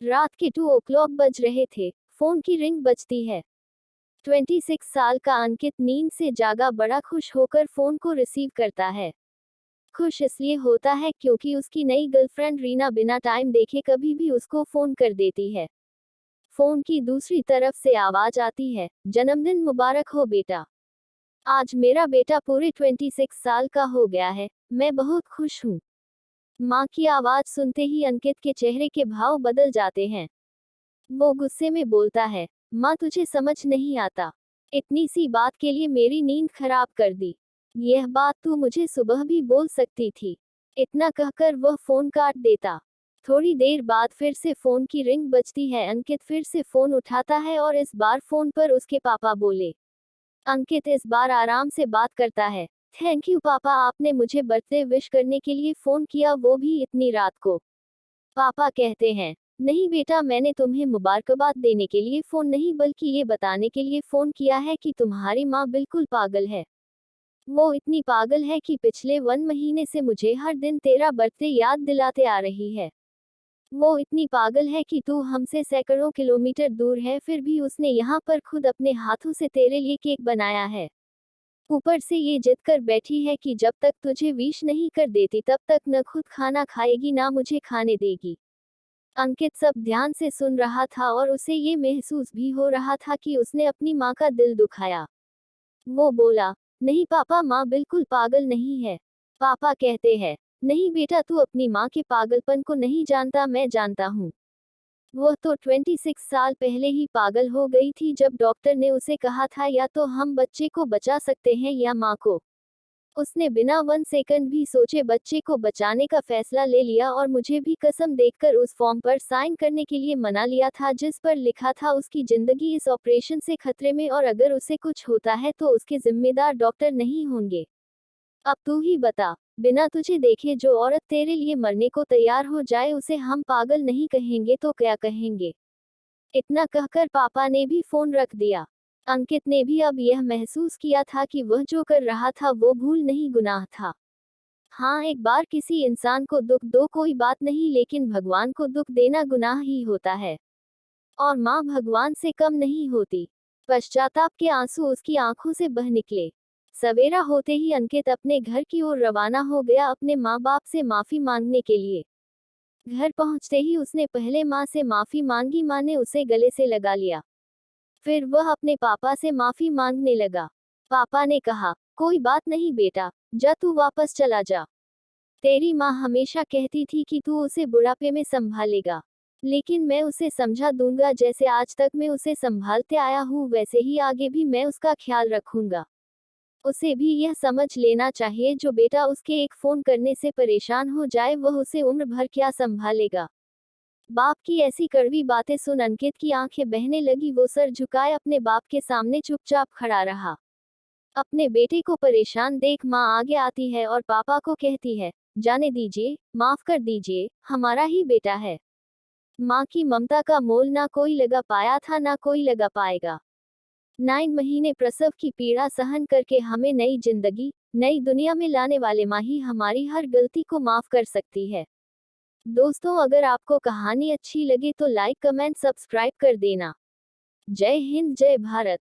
रात के 2 o'clock बज रहे थे। फोन की रिंग बजती है। 26 साल का अंकित नींद से जागा बड़ा खुश होकर फोन को रिसीव करता है। खुश इसलिए होता है क्योंकि उसकी नई गर्लफ्रेंड रीना बिना टाइम देखे कभी भी उसको फोन कर देती है। फोन की दूसरी तरफ से आवाज आती है, जन्मदिन मुबारक हो बेटा। आज मेरा बेटा पूरे 26 साल का हो गया है। मैं बहुत खुश हूँ। माँ की आवाज सुनते ही अंकित के चेहरे के भाव बदल जाते हैं। वो गुस्से में बोलता है, माँ तुझे समझ नहीं आता। इतनी सी बात के लिए मेरी नींद खराब कर दी। यह बात तू मुझे सुबह भी बोल सकती थी। इतना कहकर वह फोन काट देता। थोड़ी देर बाद फिर से फोन की रिंग बजती है। अंकित फिर से फोन उठाता है और इस बार फोन पर उसके पापा बोले। अंकित इस बार आराम से बात करता है। थैंक यू पापा, आपने मुझे बर्थडे विश करने के लिए फोन किया, वो भी इतनी रात को। पापा कहते हैं, नहीं बेटा, मैंने तुम्हें मुबारकबाद देने के लिए फोन नहीं बल्कि ये बताने के लिए फोन किया है कि तुम्हारी माँ बिल्कुल पागल है। वो इतनी पागल है कि पिछले 1 महीने से मुझे हर दिन तेरा बर्थडे याद दिलाते आ रही है। वो इतनी पागल है कि तू हमसे सैकड़ों किलोमीटर दूर है फिर भी उसने यहाँ पर खुद अपने हाथों से तेरे लिए केक बनाया है। ऊपर से ये जिद कर बैठी है कि जब तक तुझे विश नहीं कर देती तब तक न खुद खाना खाएगी ना मुझे खाने देगी। अंकित सब ध्यान से सुन रहा था और उसे ये महसूस भी हो रहा था कि उसने अपनी माँ का दिल दुखाया। वो बोला, नहीं पापा, माँ बिल्कुल पागल नहीं है। पापा कहते हैं, नहीं बेटा, तू अपनी माँ के पागलपन को नहीं जानता, मैं जानता हूँ। वह तो 26 साल पहले ही पागल हो गई थी जब डॉक्टर ने उसे कहा था या तो हम बच्चे को बचा सकते हैं या माँ को। उसने बिना 1 सेकंड भी सोचे बच्चे को बचाने का फैसला ले लिया और मुझे भी कसम देकर उस फॉर्म पर साइन करने के लिए मना लिया था जिस पर लिखा था उसकी जिंदगी इस ऑपरेशन से खतरे में और अगर उसे कुछ होता है तो उसके जिम्मेदार डॉक्टर नहीं होंगे। अब तू ही बता, बिना तुझे देखे जो औरत तेरे लिए मरने को तैयार हो जाए उसे हम पागल नहीं कहेंगे तो क्या कहेंगे। इतना कहकर पापा ने भी फोन रख दिया। अंकित ने भी अब यह महसूस किया था कि वह जो कर रहा था वो भूल नहीं, गुनाह था। हाँ, एक बार किसी इंसान को दुख दो कोई बात नहीं, लेकिन भगवान को दुख देना गुनाह ही होता है। और माँ भगवान से कम नहीं होती। पश्चाताप के आंसू उसकी आंखों से बह निकले। सवेरा होते ही अंकित अपने घर की ओर रवाना हो गया अपने माँ बाप से माफी मांगने के लिए। घर पहुंचते ही उसने पहले माँ से माफी मांगी, माँ ने उसे गले से लगा लिया। फिर वह अपने पापा से माफी मांगने लगा। पापा ने कहा, कोई बात नहीं बेटा, जा तू वापस चला जा। तेरी माँ हमेशा कहती थी कि तू उसे बुढ़ापे में संभालेगा, लेकिन मैं उसे समझा दूंगा। जैसे आज तक मैं उसे संभालते आया हूँ वैसे ही आगे भी मैं उसका ख्याल रखूंगा। उसे भी यह समझ लेना चाहिए जो बेटा उसके एक फोन करने से परेशान हो जाए वह उसे उम्र भर क्या संभालेगा। बाप की ऐसी कड़वी बातें सुन अंकित की आंखें बहने लगी। वो सर झुकाए अपने बाप के सामने चुपचाप खड़ा रहा। अपने बेटे को परेशान देख माँ आगे आती है और पापा को कहती है, जाने दीजिए, माफ कर दीजिए, हमारा ही बेटा है। माँ की ममता का मोल ना कोई लगा पाया था ना कोई लगा पाएगा। 9 महीने प्रसव की पीड़ा सहन करके हमें नई जिंदगी, नई दुनिया में लाने वाले माँ ही हमारी हर गलती को माफ कर सकती है। दोस्तों, अगर आपको कहानी अच्छी लगे तो लाइक कमेंट सब्सक्राइब कर देना। जय हिंद, जय भारत।